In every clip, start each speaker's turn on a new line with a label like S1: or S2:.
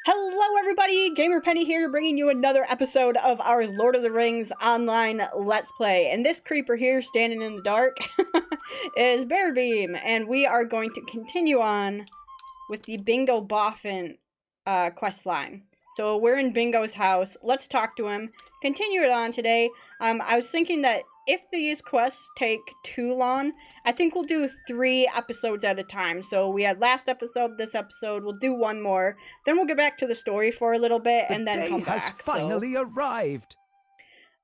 S1: Hello everybody, Gamer Penny here, bringing you another episode of our Lord of the Rings online Let's Play. And this creeper here, standing in the dark, is Baradbeam, and we are going to continue on with the Bingo Boffin quest line. So we're in Bingo's house, let's talk to him, continue it on today. I was thinking that if these quests take too long, I think we'll do 3 episodes at a time. So we had last episode, this episode, we'll do one more. Then we'll get back to the story for a little bit and then come back.
S2: The day has finally arrived.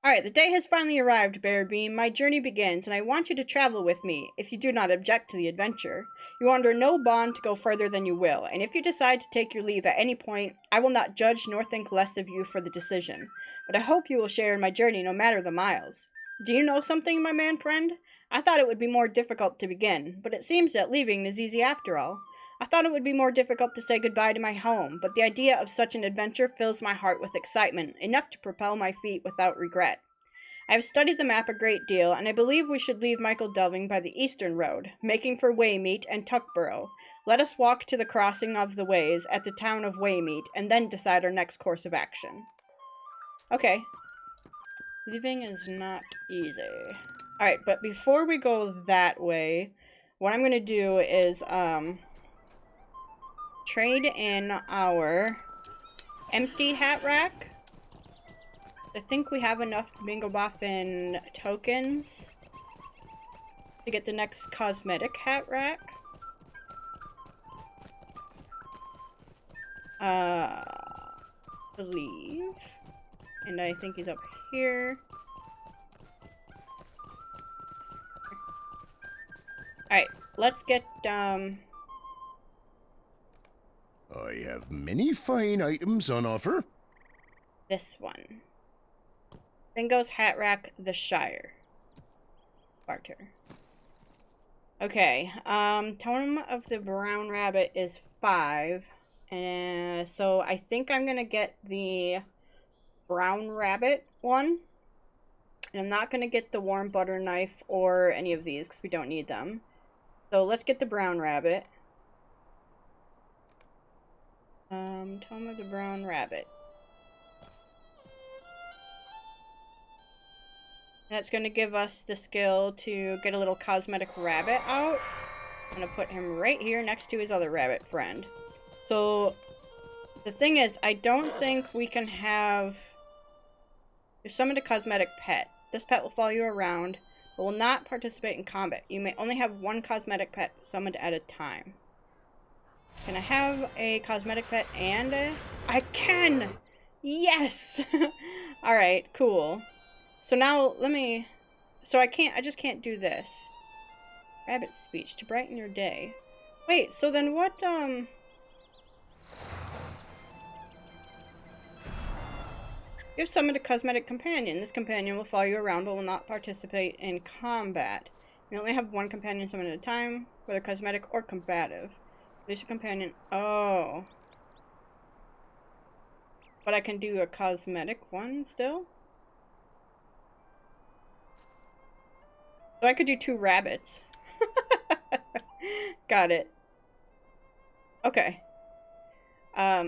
S1: Alright, the day has finally arrived, Baradbeam. My journey begins, and I want you to travel with me, if you do not object to the adventure. You are under no bond to go further than you will, and if you decide to take your leave at any point, I will not judge nor think less of you for the decision. But I hope you will share in my journey no matter the miles. Do you know something, my man friend? I thought it would be more difficult to begin, but it seems that leaving is easy after all. I thought it would be more difficult to say goodbye to my home, but the idea of such an adventure fills my heart with excitement, enough to propel my feet without regret. I have studied the map a great deal, and I believe we should leave Michael Delving by the eastern road, making for Waymeet and Tuckborough. Let us walk to the crossing of the ways at the town of Waymeet, and then decide our next course of action. Okay. Leaving is not easy. Alright, but before we go that way, what I'm going to do is, trade in our empty hat rack. I think we have enough Bingo Boffin tokens to get the next cosmetic hat rack. Believe. And I think he's up here. Alright, let's get,
S2: I have many fine items on offer.
S1: this one. Bingo's hat rack, the Shire. Barter. Okay, Totem of the Brown Rabbit is 5. And so I think I'm gonna get the Brown Rabbit one. And I'm not gonna get the Warm Butter Knife or any of these because we don't need them. So let's get the Brown Rabbit. Tome of the Brown Rabbit. That's going to give us the skill to get a little cosmetic rabbit out. I'm going to put him right here next to his other rabbit friend. So, the thing is, I don't think we can have... You've summoned a cosmetic pet. This pet will follow you around, but will not participate in combat. You may only have one cosmetic pet summoned at a time. Can I have a cosmetic pet and a... I can! Yes! Alright, cool. So now, let me... So I just can't do this. Rabbit speech, to brighten your day. Wait, so then what, You've summoned a cosmetic companion. This companion will follow you around but will not participate in combat. You only have one companion summoned at a time, whether cosmetic or combative. Release a companion. Oh. But I can do a cosmetic one still? So I could do 2 rabbits. Got it. Okay. How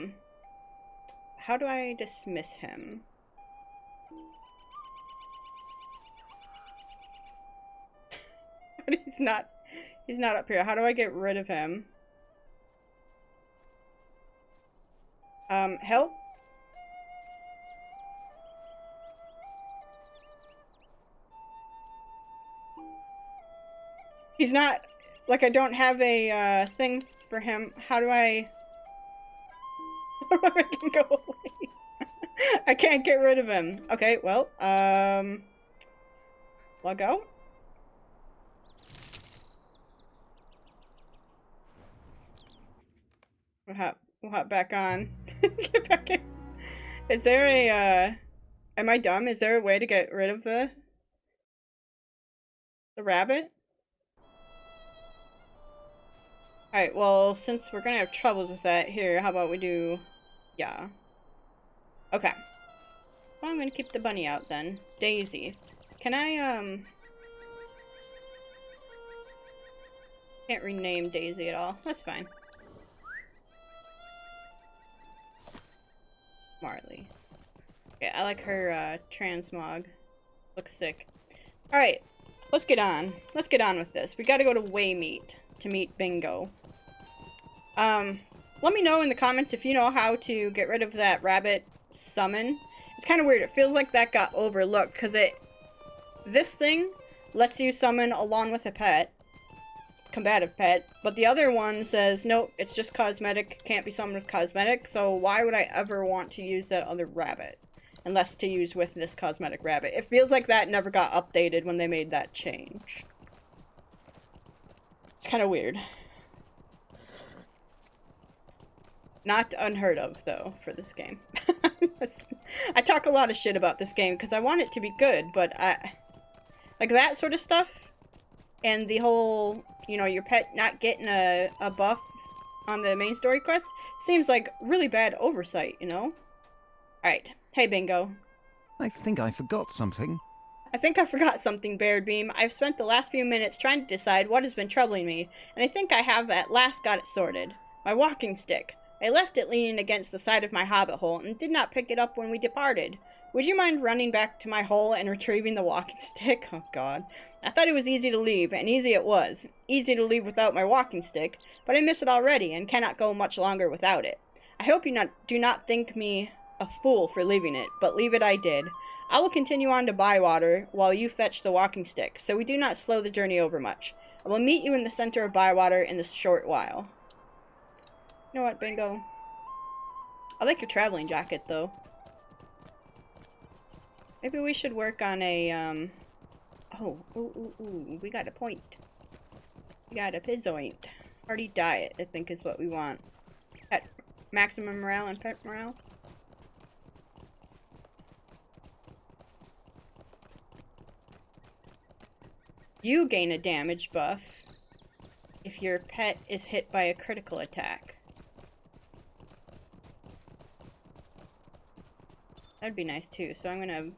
S1: do I dismiss him? He's not up here. How do I get rid of him? Help? He's not, like, I don't have a, thing for him. How do I make him go away? I can't get rid of him. Okay, well, log out. We'll hop back on. Get back in. Is there a, am I dumb? Is there a way to get rid of the rabbit? Alright, well, since we're gonna have troubles with that, here, how about we do... Yeah. Okay. Well, I'm gonna keep the bunny out then. Daisy. Can I, Can't rename Daisy at all. That's fine. Marley. Yeah, I like her transmog. Looks sick. Alright, let's get on. Let's get on with this. We gotta go to Waymeet to meet Bingo. Let me know in the comments if you know how to get rid of that rabbit summon. It's kind of weird. It feels like that got overlooked because this thing lets you summon along with a pet, combative pet, but the other one says, nope, it's just cosmetic, can't be summoned with cosmetic, so why would I ever want to use that other rabbit? Unless to use with this cosmetic rabbit. It feels like that never got updated when they made that change. It's kind of weird. Not unheard of, though, for this game. I talk a lot of shit about this game because I want it to be good, but like that sort of stuff, and the whole, you know, your pet not getting a buff on the main story quest, seems like really bad oversight, you know? Alright. Hey, Bingo.
S3: I think I forgot something.
S1: I think I forgot something, Baradbeam. I've spent the last few minutes trying to decide what has been troubling me, and I think I have at last got it sorted. My walking stick. I left it leaning against the side of my hobbit hole and did not pick it up when we departed. Would you mind running back to my hole and retrieving the walking stick? Oh god. I thought it was easy to leave, and easy it was. Easy to leave without my walking stick, but I miss it already and cannot go much longer without it. I hope you do not think me a fool for leaving it, but leave it I did. I will continue on to Bywater while you fetch the walking stick, so we do not slow the journey over much. I will meet you in the center of Bywater in this short while. You know what, Bingo? I like your traveling jacket, though. Maybe we should work on a, we got a point. We got a pizzoint. Hearty diet, I think is what we want. Pet, maximum morale and pet morale. You gain a damage buff if your pet is hit by a critical attack. That'd be nice too, so I'm gonna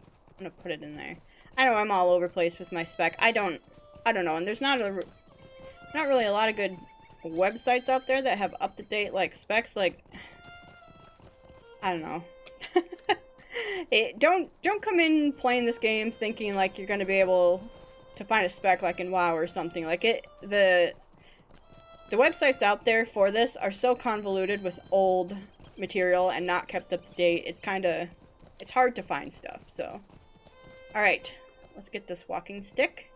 S1: put it in there. I know I'm all over the place with my spec. I don't know, and there's not really a lot of good websites out there that have up-to-date like specs. Like, I don't know. Don't come in playing this game thinking like you're gonna be able to find a spec like in WoW or something. Like the websites out there for this are so convoluted with old material and not kept up to date. It's hard to find stuff, so. Alright, let's get this walking stick.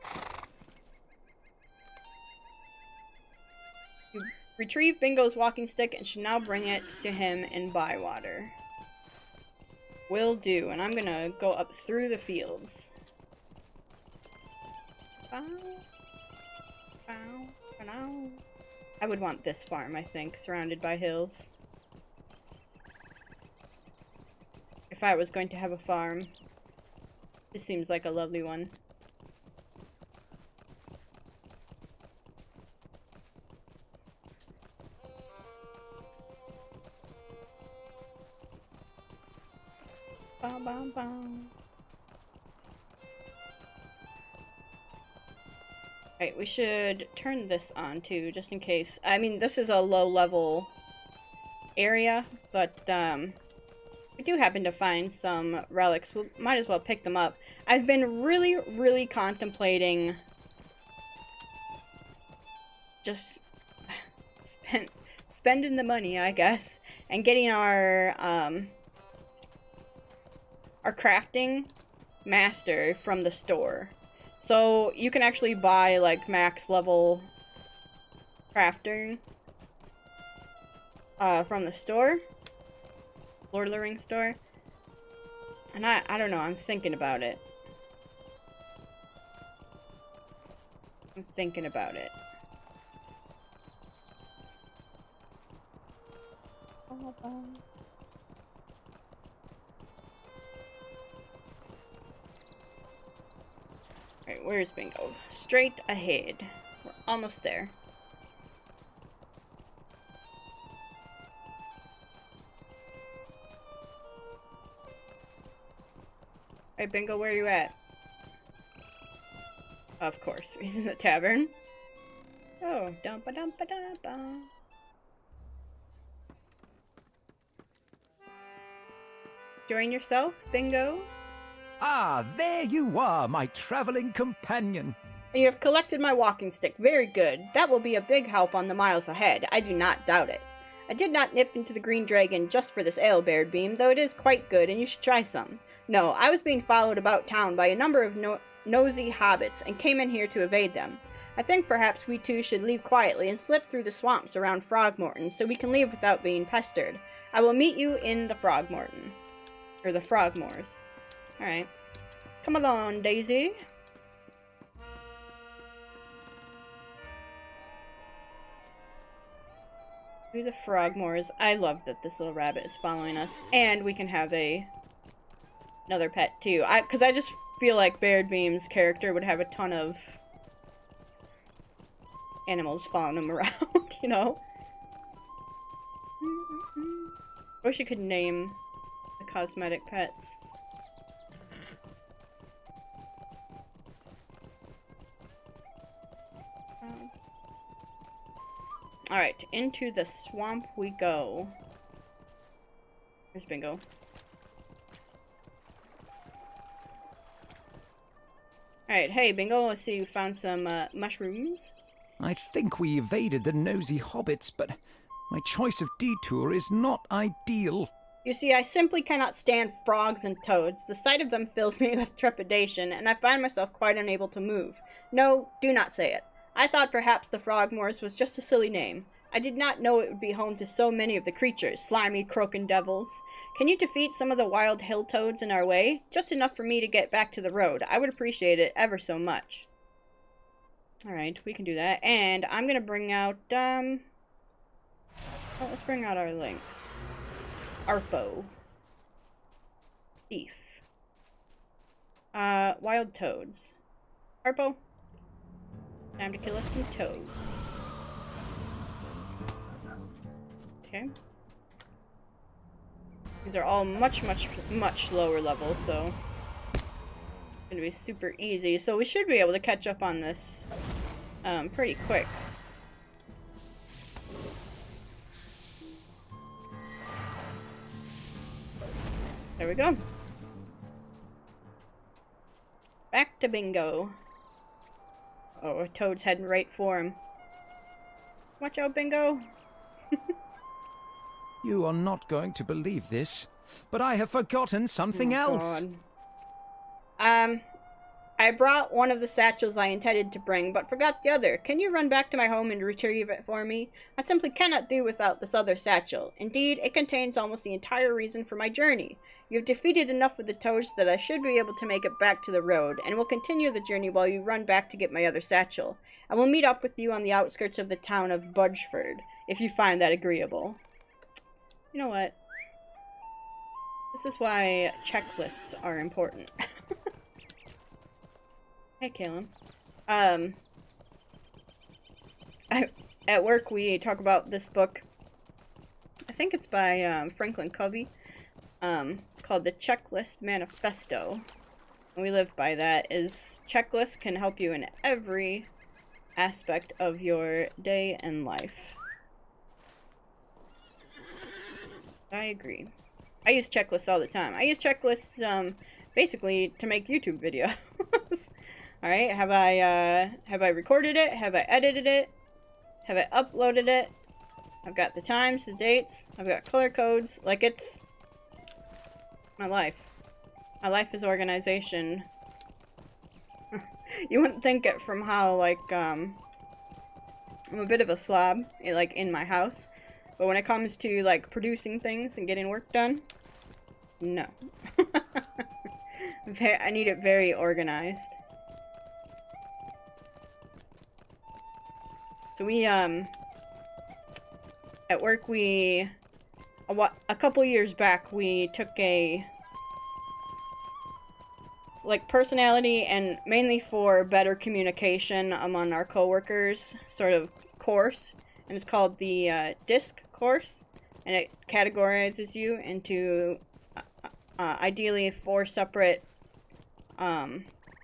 S1: You retrieve Bingo's walking stick and should now bring it to him in Bywater. Will do, and I'm gonna go up through the fields. I would want this farm, I think, surrounded by hills. If I was going to have a farm, this seems like a lovely one. Bum, bum, bum. Alright, we should turn this on too, just in case. I mean, this is a low level area, but we do happen to find some relics. We might as well pick them up. I've been really contemplating just spending the money, I guess, and getting our crafting master from the store. So you can actually buy like max level crafting from the store. Lord of the Rings store. And I don't know, I'm thinking about it. I'm thinking about it. Alright, where's Bingo? Straight ahead. We're almost there. Hey, Bingo, where are you at? Of course, he's in the tavern. Oh, dumpa-dumpa-dumpa. Enjoying yourself, Bingo?
S3: Ah, there you are, my traveling companion.
S1: And you have collected my walking stick. Very good. That will be a big help on the miles ahead. I do not doubt it. I did not nip into the Green Dragon just for this ale, Baradbeam, though it is quite good and you should try some. No, I was being followed about town by a number of nosy hobbits and came in here to evade them. I think perhaps we two should leave quietly and slip through the swamps around Frogmorton so we can leave without being pestered. I will meet you in the Frogmorton. Or the Frogmoors. Alright. Come along, Daisy. Through the Frogmoors. I love that this little rabbit is following us. And we can have another pet too. Because I just feel like Baradbeam's character would have a ton of animals following him around, you know? I wish you could name the cosmetic pets. Alright, into the swamp we go. There's Bingo. Alright, hey Bingo, I see you found some mushrooms.
S3: I think we evaded the nosy hobbits, but my choice of detour is not ideal.
S1: You see, I simply cannot stand frogs and toads. The sight of them fills me with trepidation, and I find myself quite unable to move. No, do not say it. I thought perhaps the Frogmoors was just a silly name. I did not know it would be home to so many of the creatures, slimy croaking devils. Can you defeat some of the wild hill toads in our way? Just enough for me to get back to the road. I would appreciate it ever so much. Alright, we can do that. And I'm gonna bring out, well, let's bring out our links. Arpo. Thief. Wild toads. Arpo. Time to kill us some toads. Okay. These are all much lower level, so it's gonna be super easy. So we should be able to catch up on this pretty quick. There we go. Back to Bingo. Oh, a toad's heading right for him. Watch out, Bingo.
S3: You are not going to believe this, but I have forgotten something else.
S1: God. I brought one of the satchels I intended to bring, but forgot the other. Can you run back to my home and retrieve it for me? I simply cannot do without this other satchel. Indeed, it contains almost the entire reason for my journey. You have defeated enough of the toads that I should be able to make it back to the road, and will continue the journey while you run back to get my other satchel. I will meet up with you on the outskirts of the town of Budgeford, if you find that agreeable. You know what? This is why checklists are important. Hey, Caleb. At work we talk about this book. I think it's by Franklin Covey, called The Checklist Manifesto. And we live by that. Is checklists can help you in every aspect of your day and life. I agree. I use checklists all the time. I use checklists basically to make YouTube videos. Alright, have I recorded it? Have I edited it? Have I uploaded it? I've got the times, the dates, I've got color codes. Like, it's my life. My life is organization. You wouldn't think it from how, like, I'm a bit of a slob, like, in my house. But when it comes to, like, producing things and getting work done, no. I need it very organized. So we, at work a couple years back, we took a, like, personality and mainly for better communication among our coworkers sort of course. And it's called the DISC course. And it categorizes you into, ideally 4 separate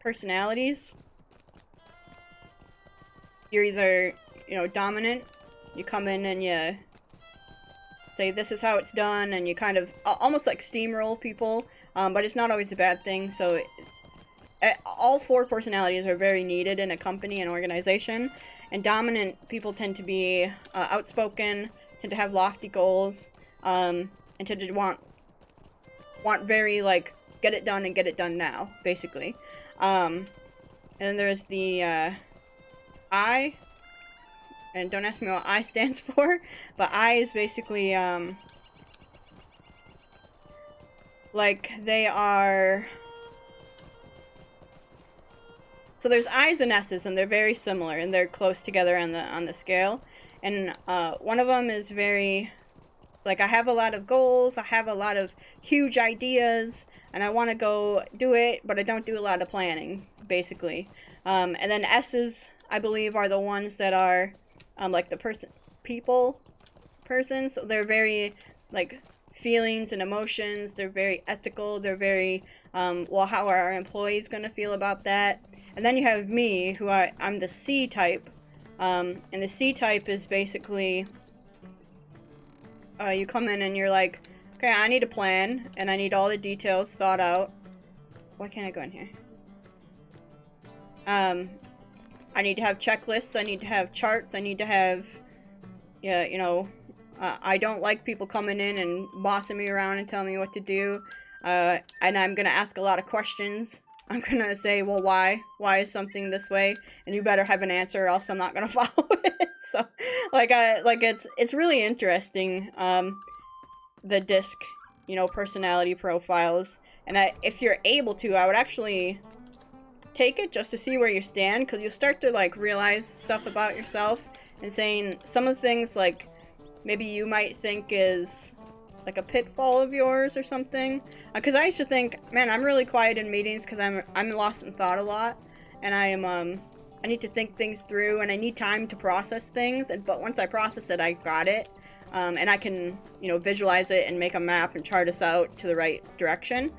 S1: personalities. You're either, you know, dominant. You come in and say this is how it's done, and you kind of almost like steamroll people, but it's not always a bad thing. So all 4 personalities are very needed in a company and organization, and dominant people tend to be outspoken, tend to have lofty goals, and tend to want very, like, get it done and get it done now, basically. And then there's the I, and don't ask me what I stands for, but I is basically, like, they are... So there's I's and S's, and they're very similar, and they're close together on the scale. And one of them is very, like, I have a lot of goals, I have a lot of huge ideas, and I want to go do it, but I don't do a lot of planning, basically. And then S's, I believe, are the ones that are, like, the people person. So they're very, like, feelings and emotions. They're very ethical. They're very, well, how are our employees going to feel about that? And then you have me, who I'm the C type, and the C type is basically, you come in and you're like, okay, I need a plan, and I need all the details thought out. Why can't I go in here? I need to have checklists, I need to have charts, I need to have, yeah, you know, I don't like people coming in and bossing me around and telling me what to do, and I'm gonna ask a lot of questions. I'm gonna say, well, why? Why is something this way? And you better have an answer, or else I'm not gonna follow it. So, like, it's really interesting, the disc, you know, personality profiles. And if you're able to, I would actually take it just to see where you stand, because you'll start to, like, realize stuff about yourself, and saying some of the things, like, maybe you might think is like a pitfall of yours or something. Because I used to think, man, I'm really quiet in meetings because I'm lost in thought a lot, and I need to think things through, and I need time to process things. But once I process it, I got it, and I can, you know, visualize it and make a map and chart us out to the right direction.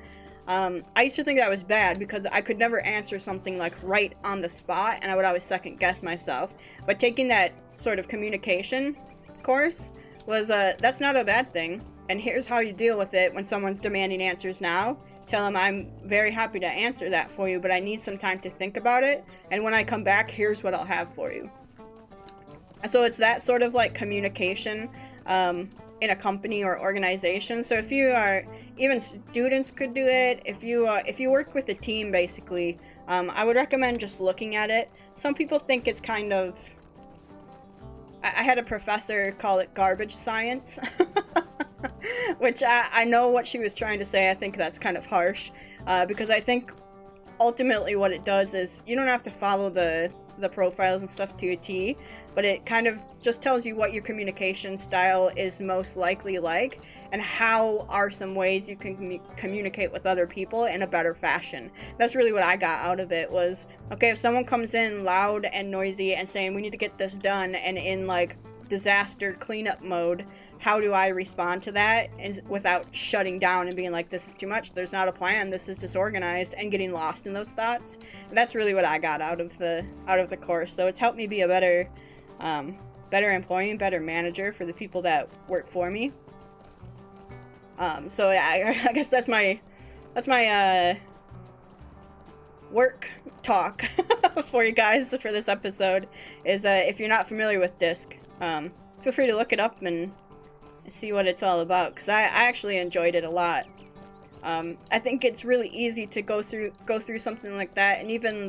S1: I used to think that was bad because I could never answer something, like, right on the spot, and I would always second guess myself. But taking that sort of communication course was, that's not a bad thing. And here's how you deal with it when someone's demanding answers now. Tell them, I'm very happy to answer that for you, but I need some time to think about it. And when I come back, here's what I'll have for you. And so it's that sort of, like, communication in a company or organization. So if you are, even students could do it. If you work with a team, basically, I would recommend just looking at it. Some people think it's kind of, I had a professor call it garbage science. Which I know what she was trying to say. I think that's kind of harsh, because I think ultimately what it does is you don't have to follow the profiles and stuff to a T, but it kind of just tells you what your communication style is most likely like, and how are some ways you can communicate with other people in a better fashion. That's really what I got out of it was, okay, if someone comes in loud and noisy and saying we need to get this done, and in, like, disaster cleanup mode, how do I respond to that without shutting down and being like, this is too much, there's not a plan, this is disorganized, and getting lost in those thoughts. And that's really what I got out of the course. So it's helped me be a better employee and better manager for the people that work for me. So I guess that's my work talk for you guys for this episode. Is if you're not familiar with DISC, feel free to look it up and see what it's all about, because I actually enjoyed it a lot. I think it's really easy to go through something like that, and even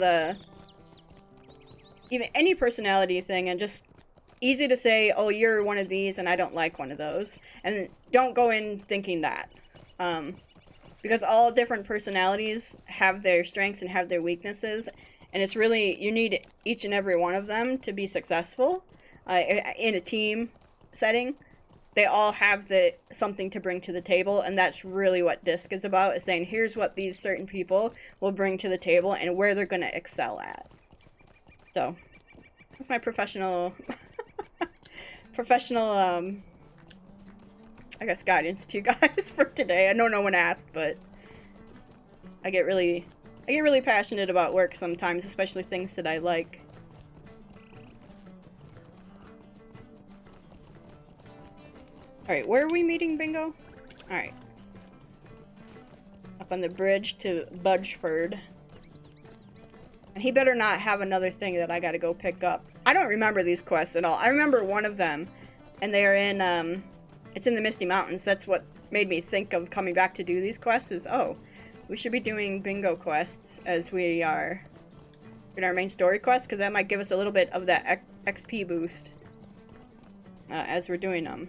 S1: any personality thing, and just easy to say, oh, you're one of these and I don't like one of those, and don't go in thinking that, because all different personalities have their strengths and have their weaknesses, and it's really, you need each and every one of them to be successful in a team setting. They all have something to bring to the table, and that's really what DISC is about, is saying, here's what these certain people will bring to the table and where they're going to excel at. So, that's my professional, I guess, guidance to you guys for today. I know no one asked, but I get really passionate about work sometimes, especially things that I like. Alright, where are we meeting Bingo? Alright. Up on the bridge to Budgeford. And he better not have another thing that I gotta go pick up. I don't remember these quests at all. I remember one of them, and they are in, it's in the Misty Mountains. That's what made me think of coming back to do these quests is, oh, we should be doing bingo quests as we are in our main story quest, because that might give us a little bit of that XP boost as we're doing them.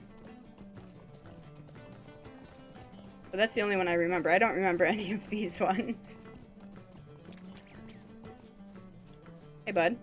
S1: But that's the only one I remember. I don't remember any of these ones. Hey, bud.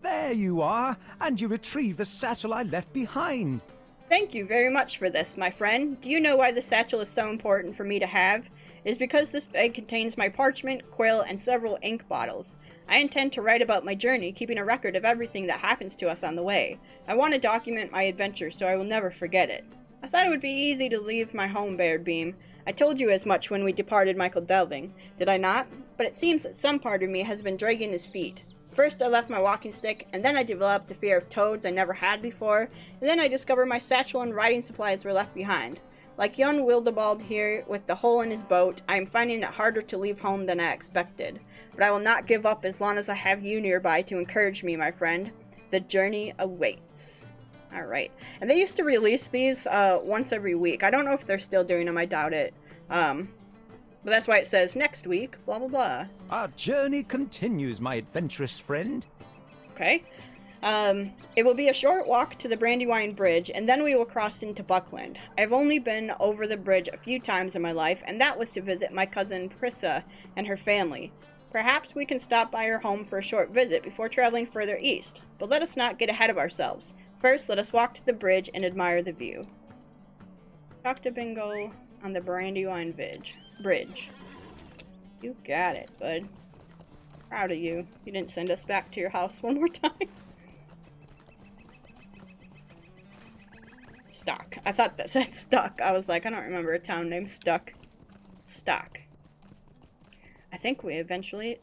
S3: There you are, and you retrieve the satchel I left behind.
S1: Thank you very much for this, my friend. Do you know why the satchel is so important for me to have? It is because this bag contains my parchment, quill, and several ink bottles. I intend to write about my journey, keeping a record of everything that happens to us on the way. I want to document my adventure so I will never forget it. I thought it would be easy to leave my home, Baradbeam. I told you as much when we departed Michael Delving, did I not? But it seems that some part of me has been dragging his feet. First I left my walking stick, and then I developed a fear of toads I never had before, and then I discovered my satchel and writing supplies were left behind. Like young Wildebald here, with the hole in his boat, I am finding it harder to leave home than I expected. But I will not give up as long as I have you nearby to encourage me, my friend. The journey awaits. Alright. And they used to release these once every week. I don't know if they're still doing them, I doubt it. But that's why it says next week, blah blah blah.
S3: Our journey continues, my adventurous friend.
S1: Okay. It will be a short walk to the Brandywine Bridge, and then we will cross into Buckland. I've only been over the bridge a few times in my life, and that was to visit my cousin Prissa and her family. Perhaps we can stop by her home for a short visit before traveling further east, but let us not get ahead of ourselves. First, let us walk to the bridge and admire the view. Talk to Bingo on the Brandywine Bridge. You got it, bud. Proud of you. You didn't send us back to your house one more time. Stock. I thought that said Stuck. I was like, I don't remember a town named Stuck. Stock. I think we eventually,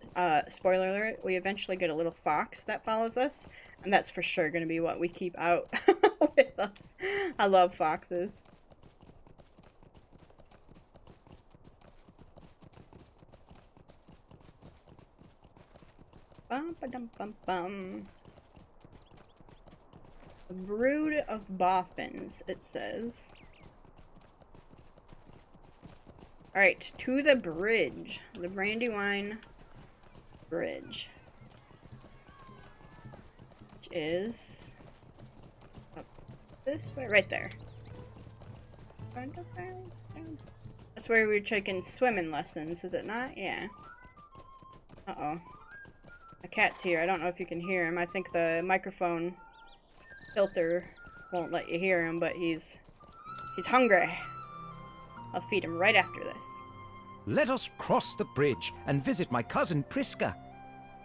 S1: spoiler alert, we eventually get a little fox that follows us. And that's for sure going to be what we keep out with us. I love foxes. Bum ba dum bum bum. A brood of boffins, it says. Alright, to the bridge. The Brandywine Bridge. Which is up this way, right there. That's where we were taking swimming lessons, is it not? Yeah. Uh-oh. The cat's here. I don't know if you can hear him. I think the microphone filter won't let you hear him, but he's hungry. I'll feed him right after this.
S3: Let us cross the bridge and visit my cousin Priska.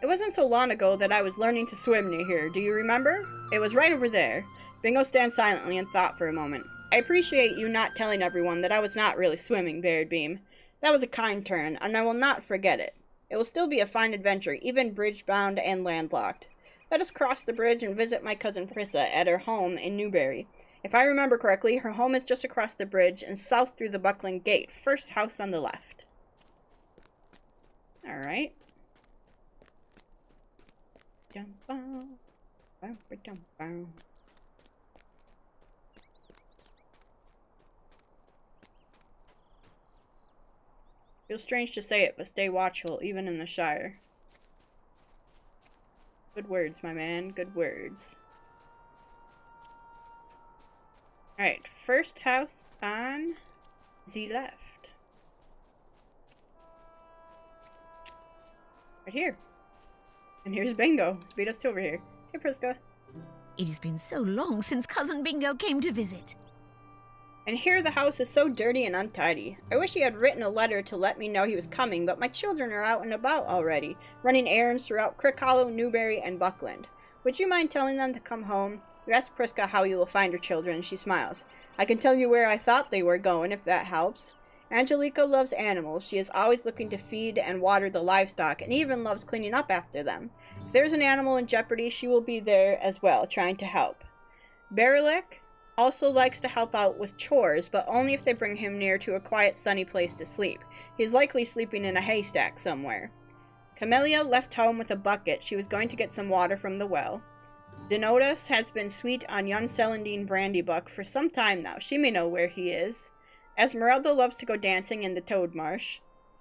S1: It wasn't so long ago that I was learning to swim near here. Do you remember? It was right over there. Bingo stands silently in thought for a moment. I appreciate you not telling everyone that I was not really swimming, Baradbeam. That was a kind turn, and I will not forget it. It will still be a fine adventure, even bridge-bound and landlocked. Let us cross the bridge and visit my cousin Prissa at her home in Newbury. If I remember correctly, her home is just across the bridge and south through the Buckland Gate, first house on the left. Alright. Feels strange to say it, but stay watchful, even in the Shire. Good words, my man. Good words. Alright, first house on the left. Right here. And here's Bingo. Beat us over here. Hey, Priska.
S4: It has been so long since Cousin Bingo came to visit.
S1: And here the house is so dirty and untidy. I wish he had written a letter to let me know he was coming, but my children are out and about already, running errands throughout Crick Hollow, Newbury, and Buckland. Would you mind telling them to come home? You ask Priska how you will find her children, and she smiles. I can tell you where I thought they were going, if that helps. Angelica loves animals. She is always looking to feed and water the livestock, and even loves cleaning up after them. If there's an animal in jeopardy, she will be there as well, trying to help. Barilek also likes to help out with chores, but only if they bring him near to a quiet, sunny place to sleep. He's likely sleeping in a haystack somewhere. Camellia left home with a bucket. She was going to get some water from the well. Denotus has been sweet on young Celandine Brandybuck for some time now. She may know where he is. Esmeralda loves to go dancing in the Toad Marsh.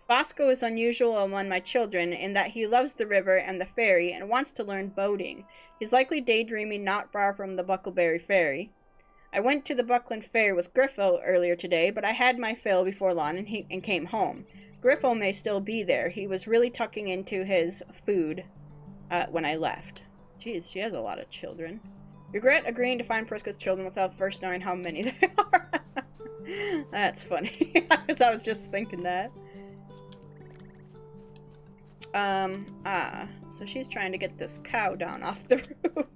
S1: Fosco is unusual among my children in that he loves the river and the ferry and wants to learn boating. He's likely daydreaming not far from the Buckleberry Ferry. I went to the Buckland Fair with Griffo earlier today, but I had my fill before long and came home. Griffo may still be there. He was really tucking into his food when I left. Jeez, she has a lot of children. Regret agreeing to find Prisca's children without first knowing how many there are. That's funny. I was just thinking that. So she's trying to get this cow down off the roof.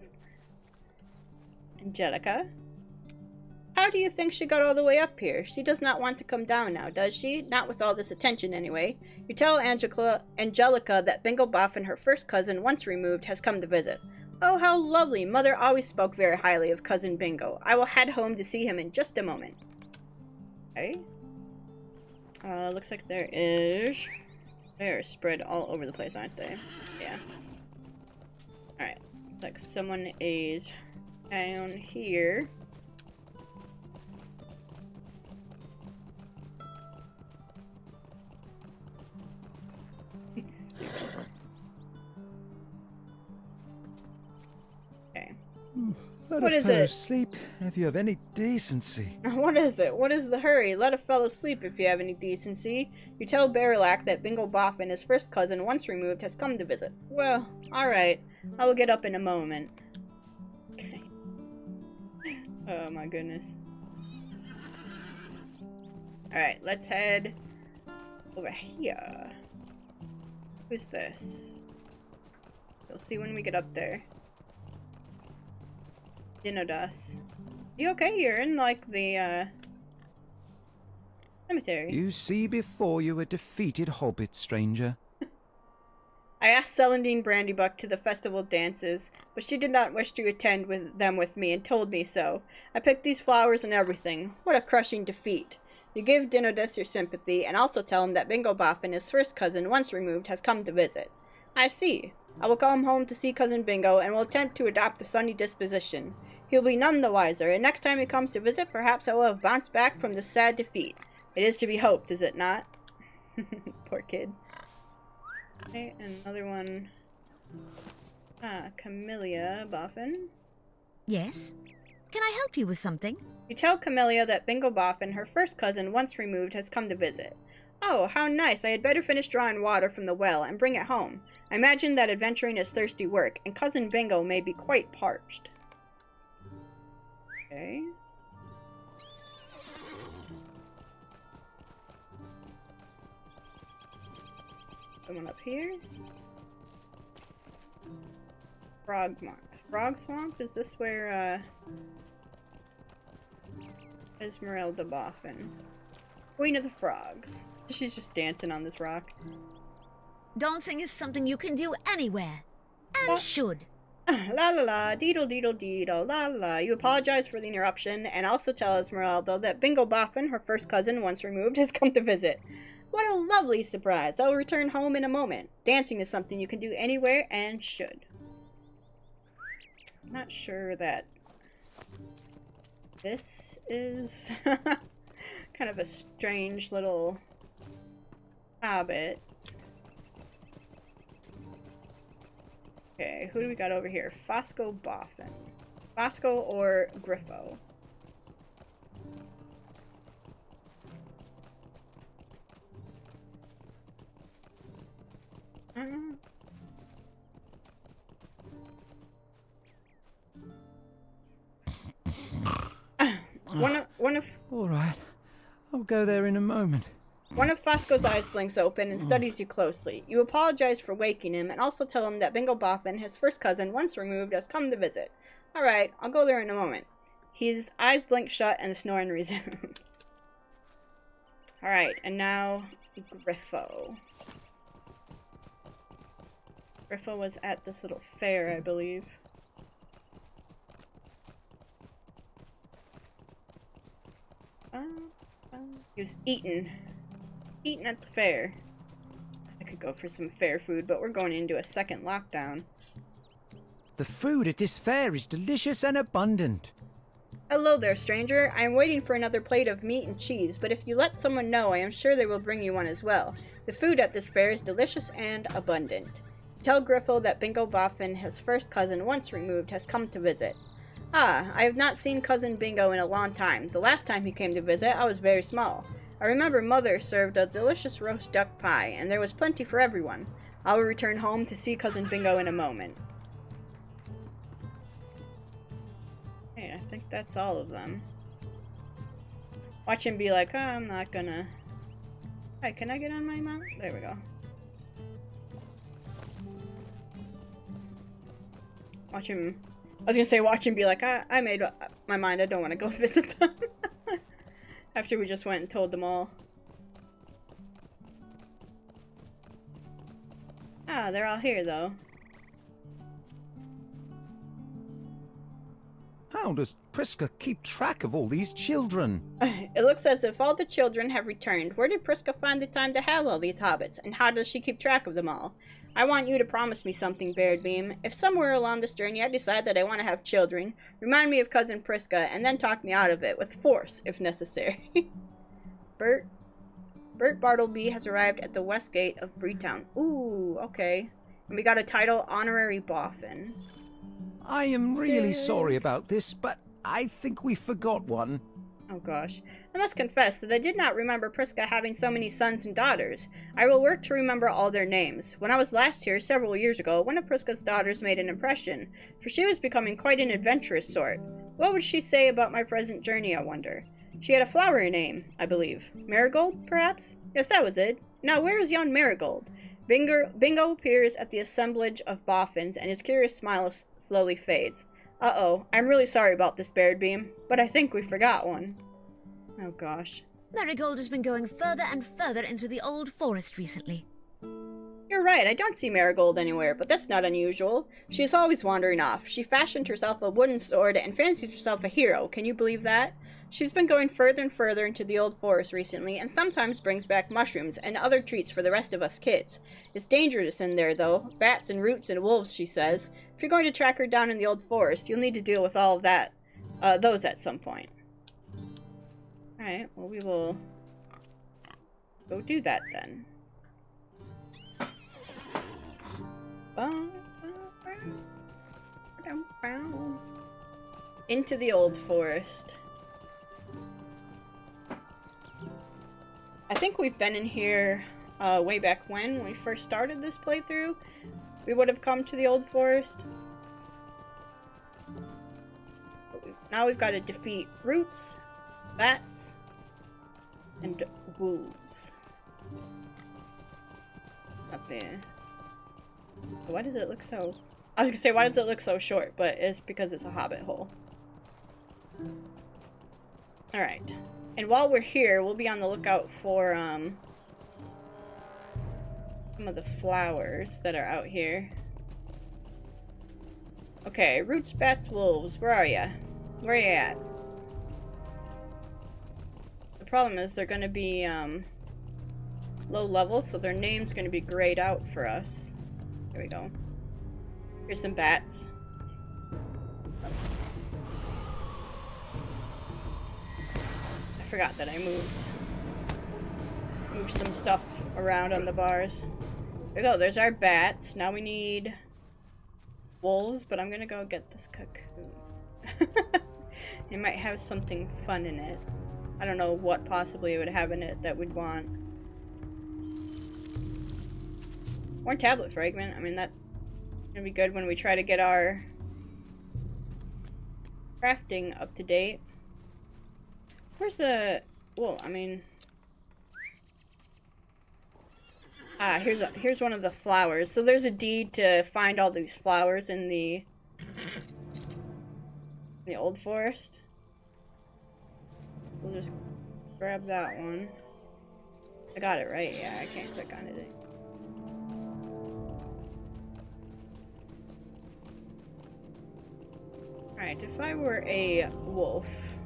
S1: Angelica? How do you think she got all the way up here? She does not want to come down now, does she? Not with all this attention, anyway. You tell Angelica that Bingo Boffin, her first cousin, once removed, has come to visit. Oh, how lovely. Mother always spoke very highly of Cousin Bingo. I will head home to see him in just a moment. Okay. Looks like they're spread all over the place, aren't they? Yeah. Alright. Looks like someone is down here. Okay. What is it?
S3: Sleep if you have any decency.
S1: What is it? What is the hurry? Let a fellow sleep if you have any decency. You tell Barilac that Bingo Boffin, his first cousin, once removed, has come to visit. Well, alright. I will get up in a moment. Okay. Oh my goodness. Alright, let's head over here. Who's this? You'll see when we get up there. Dinodas. You okay? You're in, like, the, cemetery.
S3: You see before you a defeated hobbit, stranger.
S1: I asked Celandine Brandybuck to the festival dances, but she did not wish to attend them with me and told me so. I picked these flowers and everything. What a crushing defeat. You give Dinodas your sympathy, and also tell him that Bingo Boffin, his first cousin, once removed, has come to visit. I see. I will come home to see Cousin Bingo, and will attempt to adopt a sunny disposition. He will be none the wiser, and next time he comes to visit, perhaps I will have bounced back from this sad defeat. It is to be hoped, is it not? Poor kid. Okay, another one. Camellia Boffin.
S4: Yes? Can I help you with something?
S1: You tell Camellia that Bingo Boffin, her first cousin, once removed, has come to visit. Oh, how nice. I had better finish drawing water from the well and bring it home. I imagine that adventuring is thirsty work, and Cousin Bingo may be quite parched. Okay. Someone up here? Frog Swamp? Is this where, Esmeralda Boffin? Queen of the Frogs. She's just dancing on this rock.
S4: Dancing is something you can do anywhere. And should.
S1: La la la, deedle deedle deedle, la la la. You apologize for the interruption, and also tell Esmeralda that Bingo Boffin, her first cousin, once removed, has come to visit. What a lovely surprise. I'll return home in a moment. Dancing is something you can do anywhere, and should. I'm not sure that this is kind of a strange little habit. Okay, who do we got over here? Fosco Boffin. Fosco or Griffo? One of
S3: All right. I'll go there in a moment.
S1: One of Fosco's eyes blinks open and studies you closely. You apologize for waking him and also tell him that Bingo Boffin, his first cousin, once removed, has come to visit. Alright, I'll go there in a moment. His eyes blink shut and the snoring resumes. Alright, and now Griffo. Griffo was at this little fair, I believe. He was eating at the fair. I could go for some fair food, but we're going into a second lockdown.
S3: The food at this fair is delicious and abundant.
S1: Hello there, stranger. I am waiting for another plate of meat and cheese, but if you let someone know, I am sure they will bring you one as well. The food at this fair is delicious and abundant. Tell Griffo that Bingo Boffin, his first cousin once removed, has come to visit. Ah, I have not seen Cousin Bingo in a long time. The last time he came to visit, I was very small. I remember Mother served a delicious roast duck pie, and there was plenty for everyone. I will return home to see Cousin Bingo in a moment. Hey, I think that's all of them. Watch him be like, oh, I'm not gonna... Hey, can I get on my mount? There we go. Watch him... I was gonna say watch him be like, I made up my mind, I don't want to go visit them. After we just went and told them all. Ah, they're all here though.
S3: How does Priska keep track of all these children?
S1: It looks as if all the children have returned. Where did Priska find the time to have all these hobbits, and how does she keep track of them all? I want you to promise me something, Baradbeam. If somewhere along this journey I decide that I want to have children, remind me of Cousin Priska, and then talk me out of it, with force, if necessary. Bert Bartleby has arrived at the west gate of Breetown. Ooh, okay. And we got a title, Honorary Boffin.
S3: I am really sorry about this, but I think we forgot one.
S1: Oh gosh. I must confess that I did not remember Priska having so many sons and daughters. I will work to remember all their names. When I was last here several years ago, one of Priska's daughters made an impression, for she was becoming quite an adventurous sort. What would she say about my present journey, I wonder? She had a flowery name, I believe. Marigold, perhaps? Yes, that was it. Now, where is yon Marigold? Bingo appears at the assemblage of Boffins, and his curious smile slowly fades. Uh-oh, I'm really sorry about this, Baradbeam, but I think we forgot one. Oh gosh.
S4: Marigold has been going further and further into the old forest recently.
S1: You're right, I don't see Marigold anywhere, but that's not unusual. She is always wandering off. She fashioned herself a wooden sword and fancies herself a hero, can you believe that? She's been going further and further into the old forest recently, and sometimes brings back mushrooms and other treats for the rest of us kids. It's dangerous in there, though. Bats and roots and wolves, she says. If you're going to track her down in the old forest, you'll need to deal with all of that, those at some point. Alright, well we will go do that then. Into the old forest. I think we've been in here way back when we first started this playthrough. We would have come to the old forest. But now we've got to defeat roots, bats, and wolves. Up there. Why does it look so... I was gonna say, why does it look so short? But it's because it's a hobbit hole. Alright. And while we're here, we'll be on the lookout for, some of the flowers that are out here. Okay, roots, bats, wolves. Where are ya? Where are you at? The problem is they're gonna be, low level, so their name's gonna be grayed out for us. There we go. Here's some bats. I forgot that I moved some stuff around on the bars. There we go, there's our bats. Now we need wolves, but I'm gonna go get this cocoon. It might have something fun in it. I don't know what possibly it would have in it that we'd want. More tablet fragment. I mean, that's gonna be good when we try to get our crafting up to date. Where's the... Well, I mean... Ah, here's one of the flowers. So there's a deed to find all these flowers in the old forest. We'll just grab that one. I got it, right? Yeah, I can't click on it. Alright, if I were a wolf,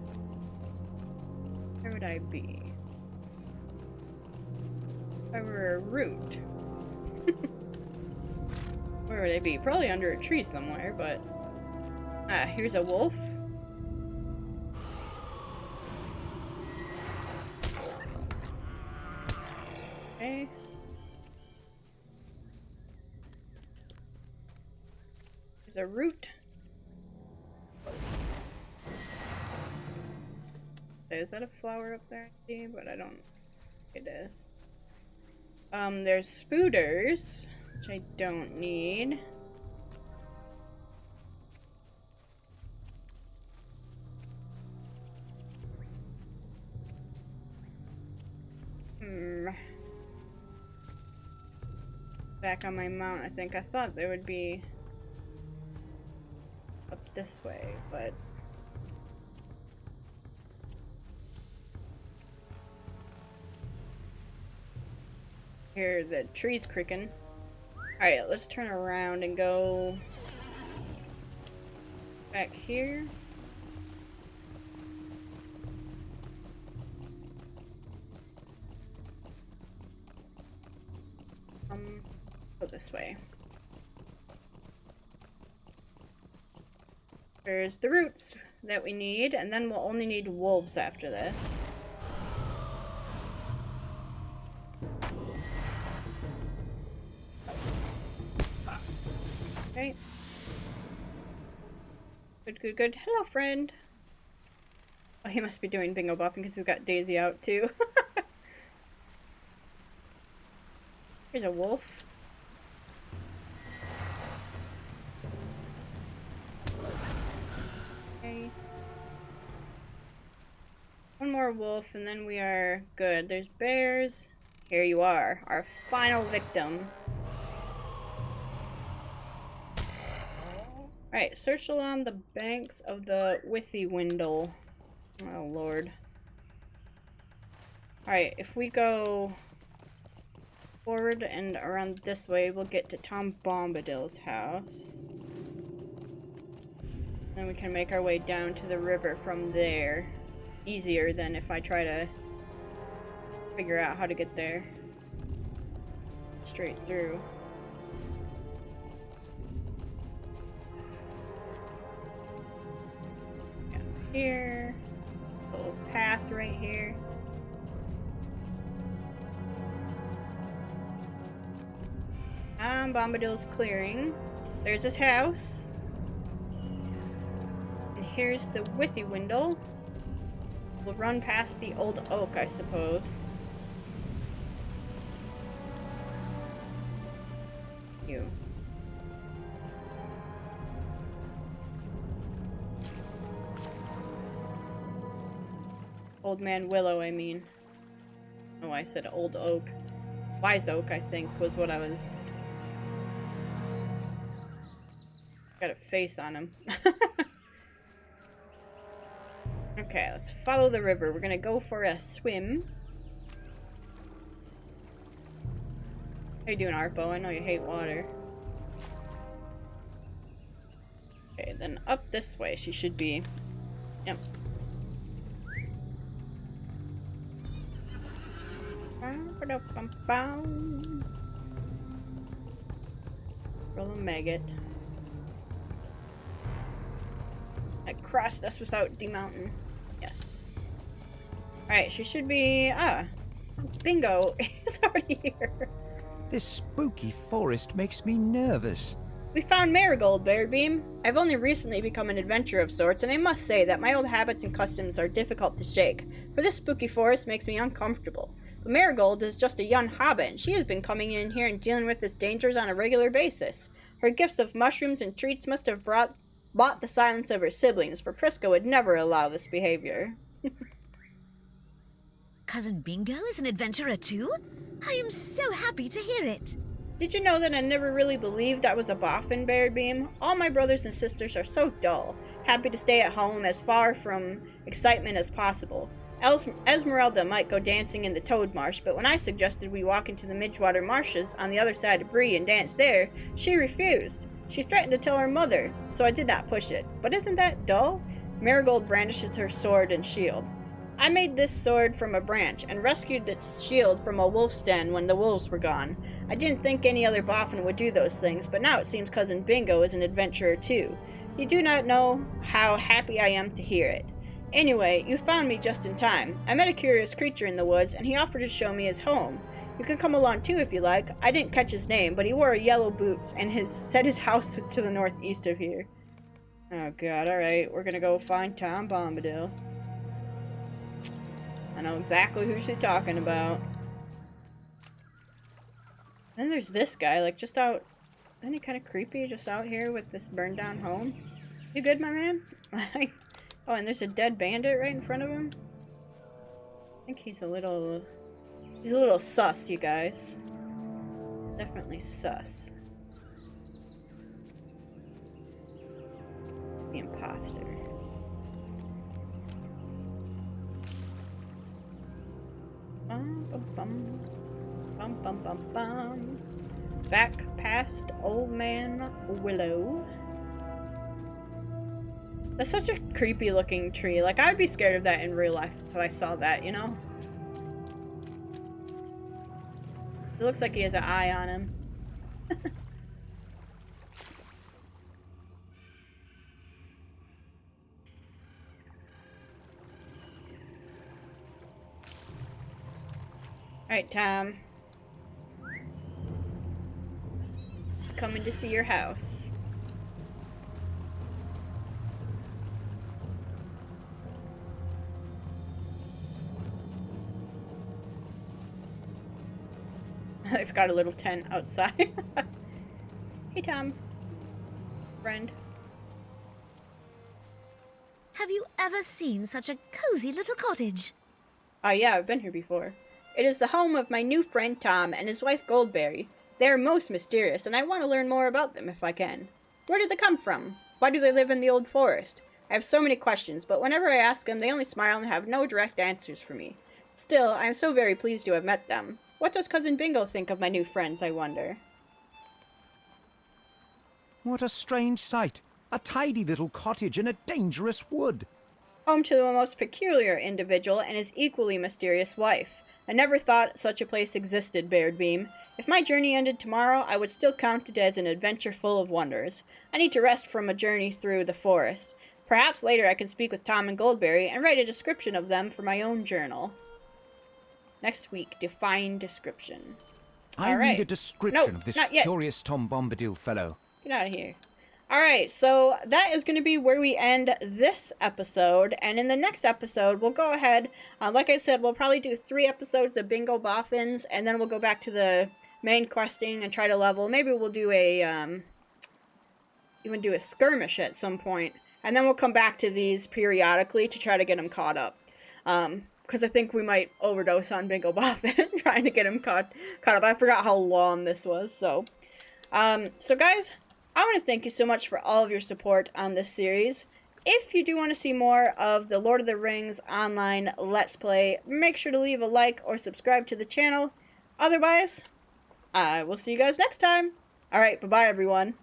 S1: where would I be? If I were a root. Where would they be? Probably under a tree somewhere, but... Ah, here's a wolf. Okay. There's a root. Is that a flower up there? But I don't think it is. There's spooters, which I don't need. Back on my mount, I think. I thought they would be up this way, but... Here, the tree's creaking. Alright, let's turn around and go back here. Go this way. There's the roots that we need, and then we'll only need wolves after this. Okay. Good, good, good. Hello, friend. Oh, he must be doing bingo bopping because he's got Daisy out, too. Here's a wolf. Okay. One more wolf, and then we are good. There's bears. Here you are, our final victim. Alright, search along the banks of the Withywindle. Oh, Lord. Alright, if we go forward and around this way, we'll get to Tom Bombadil's house. Then we can make our way down to the river from there. Easier than if I try to figure out how to get there. Straight through. Here, little path right here. Bombadil's clearing. There's his house. And here's the Withywindle. We'll run past the old oak, I suppose. You. Old Man Willow, I mean. Oh, I said old oak. Wise oak, I think, was what I was... Got a face on him. Okay, let's follow the river. We're gonna go for a swim. How you doing, Arpo? I know you hate water. Okay, then up this way she should be. Yep. Roll a maggot. That crossed us without demounting. Yes. Alright, she should be... Bingo! He's already here.
S3: This spooky forest makes me nervous.
S1: We found Marigold, Baradbeam. I've only recently become an adventurer of sorts, and I must say that my old habits and customs are difficult to shake, for this spooky forest makes me uncomfortable. But Marigold is just a young hobbit, and she has been coming in here and dealing with its dangers on a regular basis. Her gifts of mushrooms and treats must have bought the silence of her siblings, for Prisca would never allow this behavior.
S4: Cousin Bingo is an adventurer too? I am so happy to hear it.
S1: Did you know that I never really believed I was a Boffin, Baradbeam? All my brothers and sisters are so dull, happy to stay at home as far from excitement as possible. Esmeralda might go dancing in the Toad Marsh, but when I suggested we walk into the Midgewater Marshes on the other side of Bree and dance there, she refused. She threatened to tell her mother, so I did not push it. But isn't that dull? Marigold brandishes her sword and shield. I made this sword from a branch and rescued its shield from a wolf's den when the wolves were gone. I didn't think any other Boffin would do those things, but now it seems Cousin Bingo is an adventurer too. You do not know how happy I am to hear it. Anyway, you found me just in time. I met a curious creature in the woods, and he offered to show me his home. You can come along too if you like. I didn't catch his name, but he wore yellow boots, and said his house was to the northeast of here. Oh god, alright, we're gonna go find Tom Bombadil. I know exactly who she's talking about. Then there's this guy, like, just out... Isn't he kind of creepy, just out here with this burned down home? You good, my man? Oh, and there's a dead bandit right in front of him? I think he's a little... He's a little sus, you guys. Definitely sus. The imposter. Bum, bum, bum. Bum, bum, bum, bum. Back past Old Man Willow. That's such a creepy looking tree. Like, I'd be scared of that in real life if I saw that, you know? It looks like he has an eye on him. Alright, Tom. Coming to see your house. I've got a little tent outside. Hey, Tom. Friend.
S4: Have you ever seen such a cozy little cottage?
S1: Yeah, I've been here before. It is the home of my new friend Tom and his wife Goldberry. They are most mysterious, and I want to learn more about them if I can. Where did they come from? Why do they live in the old forest? I have so many questions, but whenever I ask them, they only smile and have no direct answers for me. Still, I am so very pleased to have met them. What does Cousin Bingo think of my new friends, I wonder?
S3: What a strange sight. A tidy little cottage in a dangerous wood.
S1: Home to the most peculiar individual and his equally mysterious wife. I never thought such a place existed, Baradbeam. If my journey ended tomorrow, I would still count it as an adventure full of wonders. I need to rest from a journey through the forest. Perhaps later I can speak with Tom and Goldberry and write a description of them for my own journal. Next week, define description.
S3: I need a description of this
S1: not yet.
S3: curious Tom Bombadil fellow.
S1: Get out of here. Alright, so that is going to be where we end this episode, and in the next episode, we'll go ahead, like I said, we'll probably do 3 episodes of Bingo Boffins, and then we'll go back to the main questing and try to level. Maybe we'll do a, even do a skirmish at some point, and then we'll come back to these periodically to try to get them caught up. Because I think we might overdose on Bingo Boffin, trying to get him caught up. I forgot how long this was, so. So guys, I want to thank you so much for all of your support on this series. If you do want to see more of the Lord of the Rings online Let's Play, make sure to leave a like or subscribe to the channel. Otherwise, I will see you guys next time. Alright, bye-bye everyone.